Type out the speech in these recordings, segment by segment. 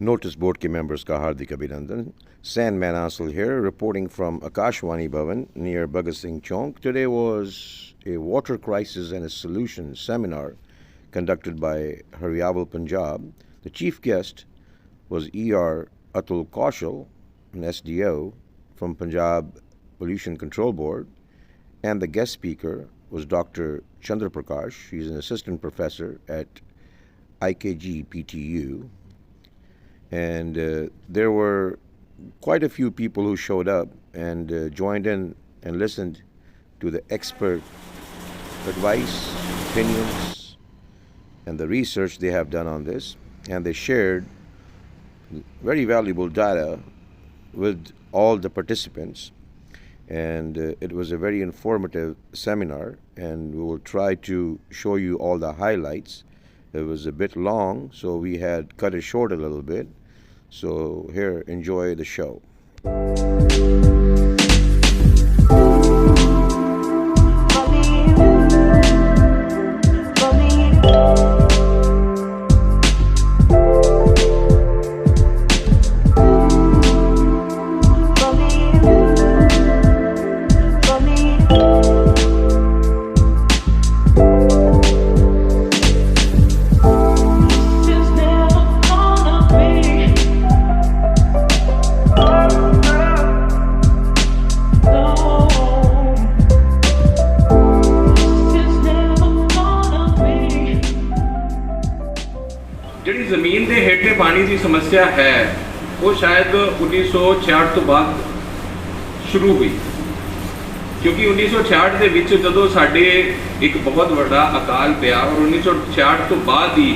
Notice board के members का हार्दिक अभिनंदन. Sandman Ansel here, reporting from Akashwani Bhavan near Bhagat Singh Chowk. Today was a water crisis and a solution seminar conducted by Hariawal Punjab. The chief guest was 𝗟𝗶𝗃𝗲, an SDO from Punjab Pollution Control Board, and the guest speaker was Dr. 𝗟𝗶𝘃𝗲. He's an assistant professor at 𝗦𝗲𝗊𝗲𝗄. And there were quite a few people who showed up and joined in and listened to the expert advice, opinions, and the research they have done on this. And they shared very valuable data with all the participants. And it was a very informative seminar, and we will try to show you all the highlights. It was a bit long, so we had cut it short a little bit. So here, enjoy the show. ਜਿਹੜੀ ਜ਼ਮੀਨ ਦੇ ਹੇਠਲੇ ਪਾਣੀ ਦੀ ਸਮੱਸਿਆ ਹੈ ਉਹ ਸ਼ਾਇਦ 1966 ਤੋਂ ਬਾਅਦ ਸ਼ੁਰੂ ਹੋਈ, ਕਿਉਂਕਿ 1966 ਦੇ ਵਿੱਚ ਜਦੋਂ ਸਾਡੇ ਇੱਕ ਬਹੁਤ ਵੱਡਾ ਅਕਾਲ ਪਿਆ ਔਰ 1966 ਤੋਂ ਬਾਅਦ ਹੀ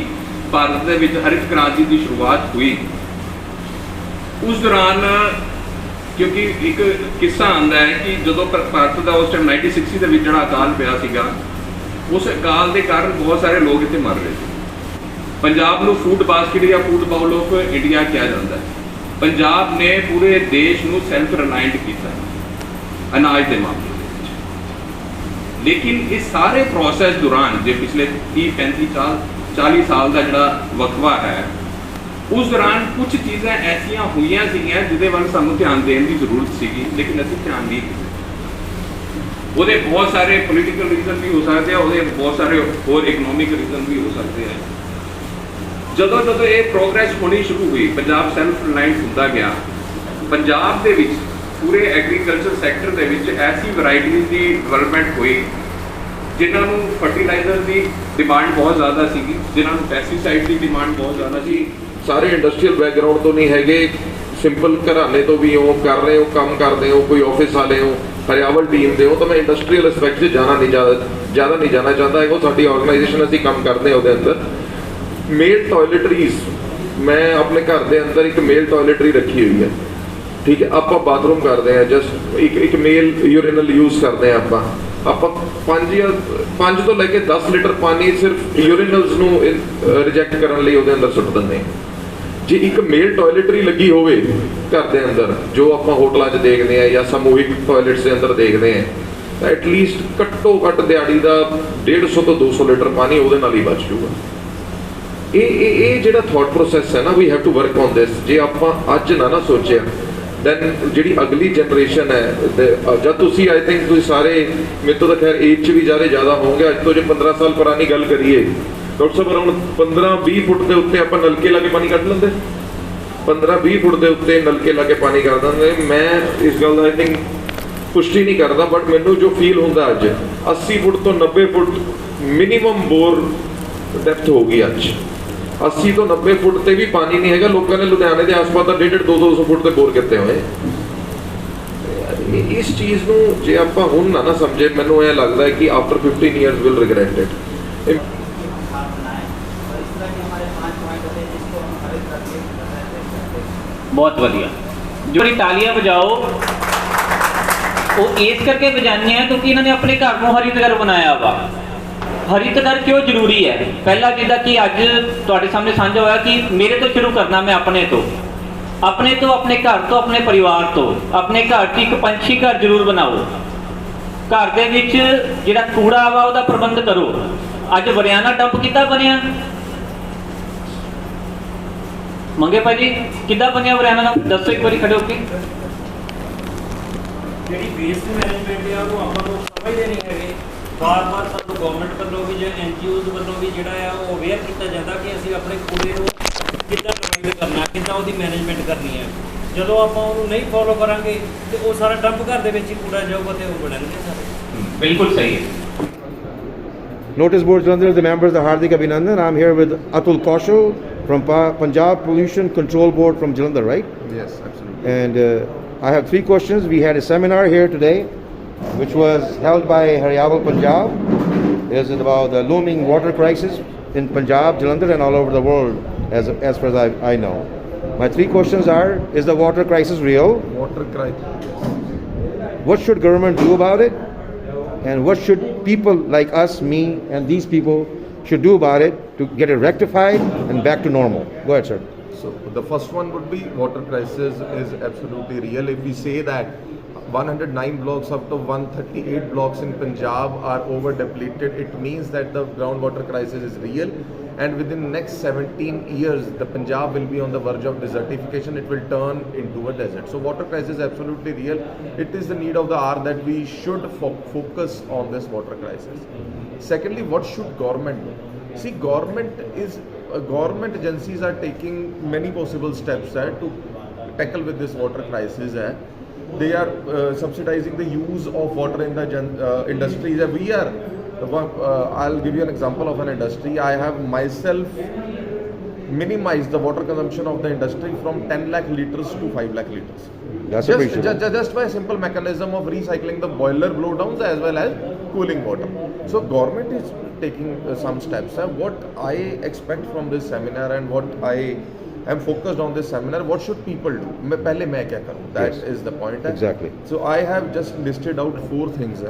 ਭਾਰਤ ਦੇ ਵਿੱਚ ਹਰਿਤ ਕ੍ਰਾਂਤੀ ਦੀ ਸ਼ੁਰੂਆਤ ਹੋਈ। ਉਸ ਦੌਰਾਨ ਕਿਉਂਕਿ ਇੱਕ ਕਿੱਸਾ ਆਉਂਦਾ ਹੈ ਕਿ ਜਦੋਂ ਭਾਰਤ ਦਾ ਉਸ ਟਾਈਮ 1960 ਦੇ ਵਿੱਚ ਜਿਹੜਾ ਅਕਾਲ ਪਿਆ ਸੀਗਾ, ਉਸ ਅਕਾਲ ਦੇ ਕਾਰਨ ਬਹੁਤ ਸਾਰੇ ਲੋਕ ਇੱਥੇ ਮਰ ਰਹੇ ਸੀ। ਪੰਜਾਬ ਨੂੰ ਫੂਡ ਬਾਸਕਟ ਜਾਂ ਫੂਡ ਬਾਉਲ ਆਫ ਇੰਡੀਆ ਕਿਹਾ ਜਾਂਦਾ ਹੈ। ਪੰਜਾਬ ਨੇ ਪੂਰੇ ਦੇਸ਼ ਨੂੰ ਸੈਲਫ ਰਿਲਾਇੰਟ ਕੀਤਾ ਅਨਾਜ ਦੇ ਮਾਮਲੇ ਵਿੱਚ। ਲੇਕਿਨ ਇਸ ਸਾਰੇ ਪ੍ਰੋਸੈਸ ਦੌਰਾਨ ਜੇ ਪਿਛਲੇ 30-35 ਸਾਲ ਦਾ ਜਿਹੜਾ ਵਕਫਾ ਹੈ, ਉਸ ਦੌਰਾਨ ਕੁਝ ਚੀਜ਼ਾਂ ਐਸੀਆਂ ਹੋਈਆਂ ਸੀਗੀਆਂ ਜਿਹਦੇ ਵੱਲ ਸਾਨੂੰ ਧਿਆਨ ਦੇਣ ਦੀ ਜ਼ਰੂਰਤ ਸੀਗੀ, ਲੇਕਿਨ ਅਸੀਂ ਧਿਆਨ ਨਹੀਂ ਦਿੱਤਾ। ਉਹਦੇ ਬਹੁਤ ਸਾਰੇ ਪੋਲੀਟੀਕਲ ਰੀਜ਼ਨ ਵੀ ਹੋ ਸਕਦੇ ਆ, ਉਹਦੇ ਬਹੁਤ ਸਾਰੇ ਹੋਰ ਇਕਨੋਮਿਕ ਰੀਜ਼ਨ ਵੀ ਹੋ ਸਕਦੇ ਆ। ਜਦੋਂ ਇਹ ਪ੍ਰੋਗਰੈਸ ਹੋਣੀ ਸ਼ੁਰੂ ਹੋਈ, ਪੰਜਾਬ ਸੈਲਫ ਰਿਲਾਇੰਟ ਹੁੰਦਾ ਗਿਆ। ਪੰਜਾਬ ਦੇ ਵਿੱਚ ਪੂਰੇ ਐਗਰੀਕਲਚਰ ਸੈਕਟਰ ਦੇ ਵਿੱਚ ਐਸੀ ਵੈਰਾਈਟੀਜ਼ ਦੀ ਡਿਵੈਲਪਮੈਂਟ ਹੋਈ ਜਿਨ੍ਹਾਂ ਨੂੰ ਫਰਟੀਲਾਈਜ਼ਰ ਦੀ ਡਿਮਾਂਡ ਬਹੁਤ ਜ਼ਿਆਦਾ ਸੀਗੀ, ਜਿਨ੍ਹਾਂ ਨੂੰ ਪੈਸਟੀਸਾਈਡ ਦੀ ਡਿਮਾਂਡ ਬਹੁਤ ਜ਼ਿਆਦਾ ਸੀ। ਸਾਰੇ ਇੰਡਸਟਰੀਅਲ ਬੈਕਗਰਾਊਂਡ ਤੋਂ ਨਹੀਂ ਹੈਗੇ, ਸਿੰਪਲ ਘਰਾਣੇ ਤੋਂ ਵੀ ਹੋ, ਕਰ ਰਹੇ ਹੋ, ਕੰਮ ਕਰਦੇ ਹੋ, ਕੋਈ ਆਫਿਸ ਵਾਲੇ ਹੋ, ਹਰਿਆਵਲ ਟੀਮ ਦੇ ਹੋ, ਤਾਂ ਮੈਂ ਇੰਡਸਟਰੀਅਲ ਐਸਪੈਕਟ 'ਚ ਜ਼ਿਆਦਾ ਨਹੀਂ ਜਾਣਾ ਚਾਹੁੰਦਾ ਹੈਗਾ। ਸਾਡੀ ਆਰਗੇਨਾਈਜੇਸ਼ਨ ਅਸੀਂ ਕੰਮ ਕਰਦੇ ਹਾਂ ਉਹਦੇ ਅੰਦਰ। ਮੇਲ ਟੋਇਲਟਰੀਜ਼, ਮੈਂ ਆਪਣੇ ਘਰ ਦੇ ਅੰਦਰ ਇੱਕ ਮੇਲ ਟੋਇਲਟਰੀ ਰੱਖੀ ਹੋਈ ਹੈ, ਠੀਕ ਹੈ। ਆਪਾਂ ਬਾਥਰੂਮ ਕਰਦੇ ਹਾਂ, ਜਸਟ ਇੱਕ ਮੇਲ ਯੂਰੀਨਲ ਯੂਜ਼ ਕਰਦੇ ਹਾਂ। ਆਪਾਂ 5 ਤੋਂ ਲੈ ਕੇ 10 ਲੀਟਰ ਪਾਣੀ ਸਿਰਫ ਯੂਰੀਨਲਸ ਨੂੰ ਰਿਜੈਕਟ ਕਰਨ ਲਈ ਉਹਦੇ ਅੰਦਰ ਸੁੱਟ ਦਿੰਦੇ ਹਾਂ। ਜੇ ਇੱਕ ਮੇਲ ਟੋਇਲਟਰੀ ਲੱਗੀ ਹੋਵੇ ਘਰ ਦੇ ਅੰਦਰ, ਜੋ ਆਪਾਂ ਹੋਟਲਾਂ 'ਚ ਦੇਖਦੇ ਹਾਂ ਜਾਂ ਸਮੂਹਿਕ ਟੋਇਲਟਸ ਦੇ ਅੰਦਰ ਦੇਖਦੇ ਹਾਂ, ਤਾਂ ਐਟਲੀਸਟ ਘੱਟੋ ਘੱਟ ਦਿਹਾੜੀ ਦਾ 150 ਤੋਂ 200 ਲੀਟਰ ਪਾਣੀ ਉਹਦੇ ਨਾਲ ਹੀ ਬਚ ਜੂਗਾ। ਇਹ ਜਿਹੜਾ ਥਾਟ ਪ੍ਰੋਸੈਸ ਹੈ ਨਾ, we have to work on this. ਜੇ ਆਪਾਂ ਅੱਜ ਨਾ ਸੋਚਿਆ, ਦੈਨ ਜਿਹੜੀ ਅਗਲੀ ਜਨਰੇਸ਼ਨ ਹੈ, ਜਦ ਤੁਸੀਂ ਆਈ ਥਿੰਕ ਤੁਸੀਂ ਸਾਰੇ ਮੇਰੇ ਤੋਂ ਤਾਂ ਖੈਰ ਏਜ 'ਚ ਵੀ ਜ਼ਿਆਦਾ ਹੋਣਗੇ। ਅੱਜ ਤੋਂ ਜੇ 15 ਸਾਲ ਪੁਰਾਣੀ ਗੱਲ ਕਰੀਏ, ਡਾਕਟਰ ਸਾਹਿਬ ਅਰਾਊਂਡ 15-20 ਫੁੱਟ ਦੇ ਉੱਤੇ ਆਪਾਂ ਨਲਕੇ ਲਾ ਕੇ ਪਾਣੀ ਕੱਢ ਲੈਂਦੇ। 15-20 ਫੁੱਟ ਦੇ ਉੱਤੇ ਨਲਕੇ ਲਾ ਕੇ ਪਾਣੀ ਕੱਢ ਦਿੰਦੇ। ਮੈਂ ਇਸ ਗੱਲ ਦਾ ਆਈ ਥਿੰਕ ਪੁਸ਼ਟੀ ਨਹੀਂ ਕਰਦਾ, ਬਟ ਮੈਨੂੰ ਜੋ ਫੀਲ ਹੁੰਦਾ ਅੱਜ 80 ਫੁੱਟ ਤੋਂ 90 ਫੁੱਟ ਮਿਨੀਮਮ ਬੋਰ ਡੈਪਥ ਹੋ ਗਈ ਅੱਜ। 80 ਤੋਂ 90 ਫੁੱਟ ਤੇ ਵੀ ਪਾਣੀ ਨਹੀਂ ਹੈਗਾ। ਲੋਕਾਂ ਨੇ ਲੁਧਿਆਣੇ ਦੇ ਆਸ-ਪਾਸ ਤਾਂ 150-200 ਫੁੱਟ ਤੇ ਬੋਰ ਕੀਤੇ ਹੋਏ। ਇਸ ਚੀਜ਼ ਨੂੰ ਜੇ ਆਪਾਂ ਹੁਣ ਨਾ ਸਮਝੇ, ਮੈਨੂੰ ਇਹ ਲੱਗਦਾ ਹੈ ਕਿ after 15 years will regret it. बहुत वधिया, जो तालियां बजाओ वो इस करके बजानिया क्योंकि इन्होंने अपने घर को हरित घर बनाया वा। हरित घर क्यों जरूरी है? पहला जिदा कि अज तुहाडे सामने साझा होया कि मेरे तो शुरू करना, मैं अपने घर तो अपने परिवार तो अपने घर च एक पंछी घर जरूर बनाओ। घर दे विच जिहड़ा कूड़ा वा उहदा प्रबंध करो। अज वरियाना डंप किता बनिया, ਮੰਗੇ ਭਾਜੀ ਕਿੱਦਾਂ ਬਣਿਆ ਹਰਿਆਣਾ ਦਾ, ਦੱਸੋ ਇੱਕ ਵਾਰੀ ਖੜੇ ਹੋ ਕੇ। ਜਿਹੜੀ ਵੇਸਟ ਮੈਨੇਜਮੈਂਟ ਆ ਉਹ ਆਪਾਂ ਨੂੰ ਸਮਝਦੇ ਨਹੀਂ ਹੈਗੇ। ਬਾਰ-ਬਾਰ ਸਾਨੂੰ ਗਵਰਨਮੈਂਟ ਵੱਲੋਂ ਵੀ ਜਾਂ NGOs ਵੱਲੋਂ ਵੀ ਜਿਹੜਾ ਆ ਉਹ ਅਵੇਅਰ ਕੀਤਾ ਜਾਂਦਾ ਕਿ ਅਸੀਂ ਆਪਣੇ ਕੂੜੇ ਨੂੰ ਕਿੱਦਾਂ ਡਿਵਾਈਡ ਕਰਨਾ, ਕਿੱਦਾਂ ਉਹਦੀ ਮੈਨੇਜਮੈਂਟ ਕਰਨੀ ਹੈ। ਜਦੋਂ ਆਪਾਂ ਉਹਨੂੰ ਨਹੀਂ ਫੋਲੋ ਕਰਾਂਗੇ ਤੇ ਉਹ ਸਾਰਾ ਡੰਪ ਘਰ ਦੇ ਵਿੱਚ ਹੀ ਕੂੜਾ ਜਾਊਗਾ ਤੇ ਉਹ ਬਣਨਗੇ ਸਾਰੇ। ਬਿਲਕੁਲ ਸਹੀ ਹੈ। Notice Board Jalandhar, the members, the Hardik Abhinandan. I'm here with 𝗬𝗏𝗄𝗣 from Punjab Pollution Control Board from Jalandhar, right? Yes, absolutely. And I have 3 questions. We had a seminar here today, which was held by Hariawal Punjab. It is about the looming water crisis in Punjab, Jalandhar, and all over the world, as far as I know. My 3 questions are: is the water crisis real? Water crisis. What should government do about it? And what should people like us, me, and these people should do about it to get it rectified and back to normal? Go ahead, sir. So the first one would be water crisis is absolutely real. If we say that 109 blocks out of 138 blocks in Punjab are over depleted, it means that the groundwater crisis is real, and within the next 17 years the Punjab will be on the verge of desertification. It will turn into a desert. So water crisis is absolutely real. It is the need of the hour that we should focus on this water crisis. Secondly, what should government do? See, government agencies are taking many possible steps to tackle with this water crisis. They are subsidizing the use of water in the industries. I'll give you an example of an industry. I have myself minimized the water consumption of the industry from 10 lakh liters to 5 lakh liters. That's appreciable. Just by a simple mechanism of recycling the boiler blowdowns as well as cooling water. So government is taking some steps. What I expect from this seminar and what I am focused on this seminar, what should people do? Pehle main kya karu? That is the point. Exactly. So I have just listed out 4 things.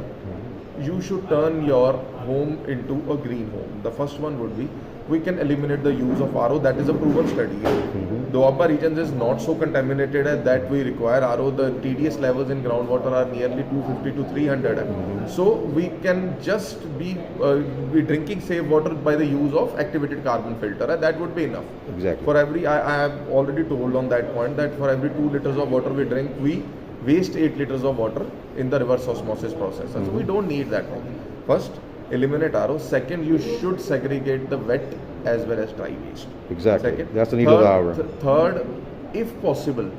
You should turn your home into a green home. The first one would be, we can eliminate the use of RO. That is a proven study. The 𝗏𝗏𝗏 region is not so contaminated that we require RO. The TDS levels in groundwater are nearly 250 to 300. So we can just be drinking safe water by the use of activated carbon filter. That would be enough. Exactly. For every, I have already told on that point that for every 2 liters of water we drink, we waste 8 liters of water in the reverse osmosis process. So we don't need that thing. First, eliminate RO. Second, you should segregate the wet as well as dry waste. Exactly. Second. That's the need of the hour. Third, if possible,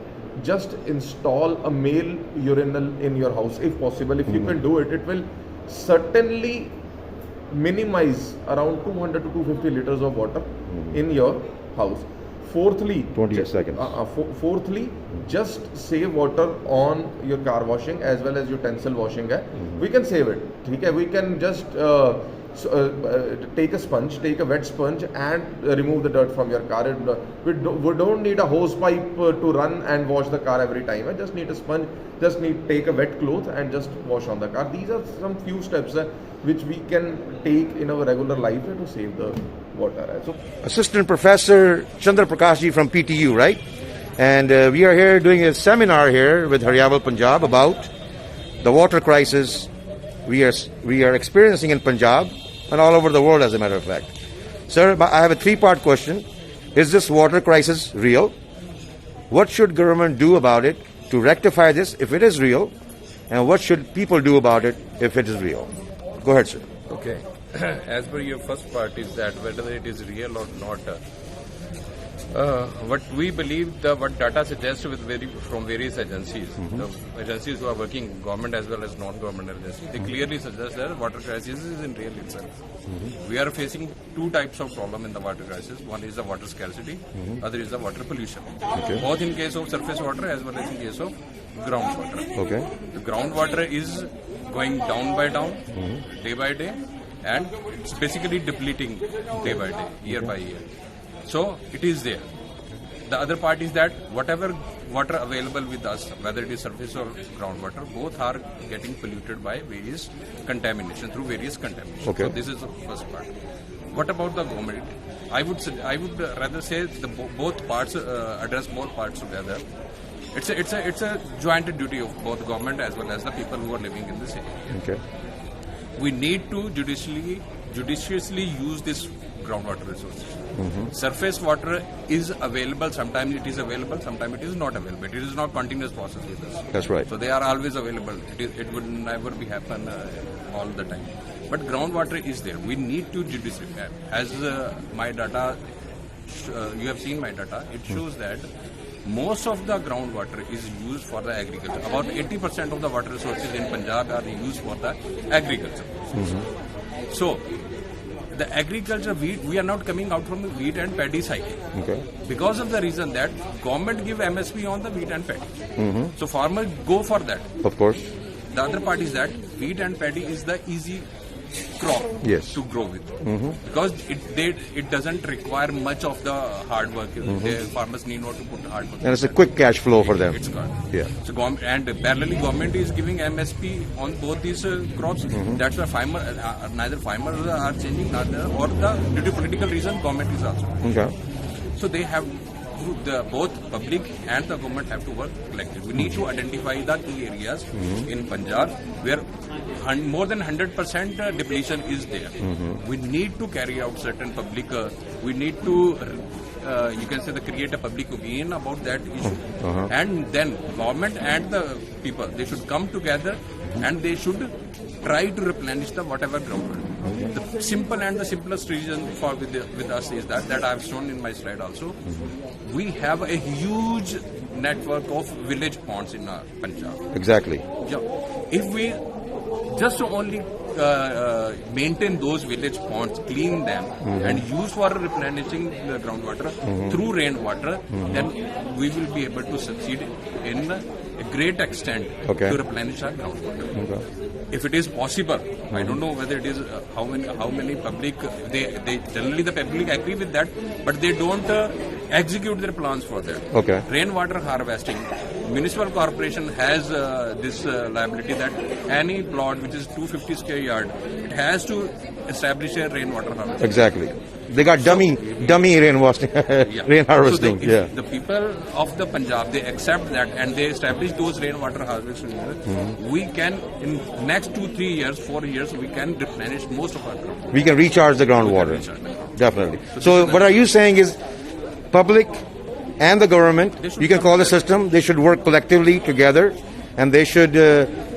just install a male urinal in your house. If possible, if you can do it, it will certainly minimize around 200 to 250 liters of water in your house. Fourthly, 28 seconds. Fourthly, just save water on your car washing as well as utensil washing. We can save it. Okay? We can just take a sponge, take a wet sponge and remove the dirt from your car. We don't need a hose pipe to run and wash the car every time. I just need a sponge, take a wet cloth and just wash on the car. These are some few steps which we can take in our regular life to save the water. So, Assistant Professor Chandra Prakashji from PTU, right? And we are here doing a seminar here with Hariawal Punjab about the water crisis we are experiencing in Punjab and all over the world, as a matter of fact. Sir, I have a 3-part question. Is this water crisis real? What should government do about it to rectify this if it is real? And what should people do about it if it is real? Go ahead, sir. Okay. As per your first part is that whether it is real or not, what we believe, what data suggests from various agencies, the agencies who are working, government as well as non-government agencies, they clearly suggest that water crisis is in real itself. We are facing 2 types of problem in the water crisis. One is the water scarcity, other is the water pollution. Okay. Both in case of surface water as well as in case of groundwater. Okay. The groundwater is going down by down, day by day, and it's basically depleting day by day, year by year. So it is there. The other part is that whatever water available with us, whether it is surface or groundwater, both are getting polluted by various contamination, through various contamination. Okay. So this is the first part. What about the government? I would rather say both parts address both parts together. It's a joint duty of both government as well as the people who are living in this area. Okay. We need to judiciously use this groundwater resources. Surface water is available. Sometimes it is available. Sometimes it is not available. It is not continuous process with us. That's right. So they are always available. It would never be happen all the time. But groundwater is there. We need to judiciously. As my data, you have seen my data. It shows that most of the groundwater is used for the agriculture. About 80% of the water resources in Punjab are used for the agriculture. So, the agriculture wheat, we are not coming out from the wheat and paddy cycle. Okay. Because of the reason that government give MSP on the wheat and paddy. So farmers go for that. Of course. The other part is that wheat and paddy is the easy crop to grow with, because it doesn't require much of the hard work. The farmers need not to put hard work. And it's a quick cash flow for them. It's good. Yeah. So and parallelly, government is giving MSP on both these crops. That's why neither farmers are changing, or due to political reason, government is also. Okay. So they have. Both public and the government have to work collectively. We need to identify the key areas in Punjab where more than 100% depletion is there. We need to carry out certain public, we need to, you can say, create a public opinion about that issue. And then government and the people, they should come together and they should try to replenish the whatever groundwater. The simple and the simplest reason for with us is that I have shown in my slide also. We have a huge network of village ponds in Punjab. Exactly. Yeah. If we just only maintain those village ponds, clean them, and use for replenishing the groundwater through rainwater, then we will be able to succeed in a great extent to replenish our groundwater. If it is possible, I don't know whether it is how many public they generally the public agree with that, but they don't execute their plans for that. Okay. Rainwater harvesting. Municipal corporation has this liability that any plot which is 250 square yard, it has to establish a rainwater harvesting. Exactly. They got dummy rain harvesting. So the people of the Punjab, they accept that and they establish those rainwater harvesting. We can, in next 2-3 years, 4 years, we can replenish most of our ground. We can recharge the groundwater. Definitely. So what are you saying is public and the government, you can call the system, they should work collectively together and they should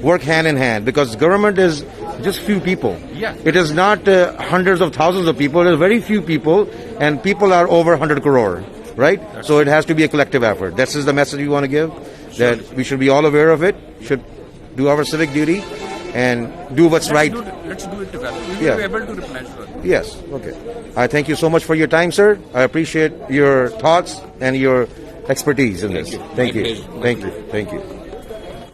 work hand in hand, because government is just few people. Yeah. It is not hundreds of thousands of people. There's very few people, and people are over 100 crore, right? So it has to be a collective effort. This is the message we want to give, that we should be all aware of it, should do our civic duty, and do what's right. Let's do it together. We will be able to replenish it. Yes. Okay. I thank you so much for your time, sir. I appreciate your thoughts and your expertise in this. Thank you. Thank you. Thank you.